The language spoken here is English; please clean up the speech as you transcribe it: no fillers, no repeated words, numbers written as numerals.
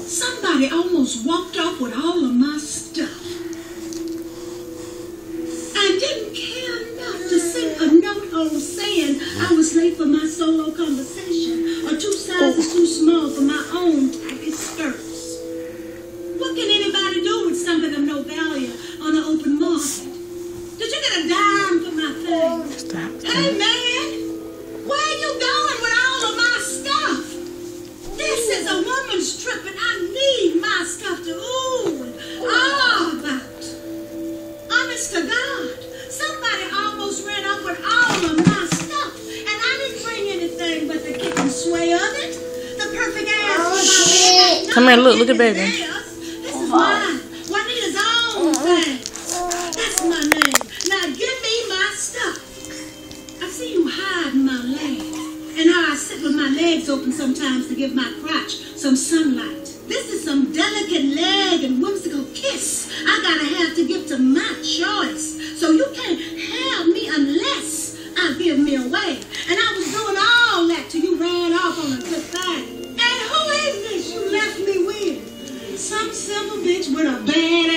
Somebody almost walked off with all of my stuff. I didn't care enough to send a note home saying I was late for my solo conversation or 2 sizes too small for my own tacky skirts. What can anybody do with something of no value on the open market? Did you get a dime for my thing? Hey man, where are you going with all of my stuff? This is a woman's trip and I need my stuff to ooh and ah about. Honest to God, somebody almost ran off with all of my stuff and I didn't bring anything but the kick and sway of it. The perfect ass for my leg. Come here, look at baby. This is mine. Juanita's own thing. That's my name. Now give me my stuff. I see you hiding my legs and how I sit with my legs open sometimes to give my crotch some sunlight. This is some delicate leg and whimsical kiss I gotta have to give to my choice. So you can't have me unless I give me away. And I was doing all that till you ran off on a good thing. And who is this you left me with? Some simple bitch with a bad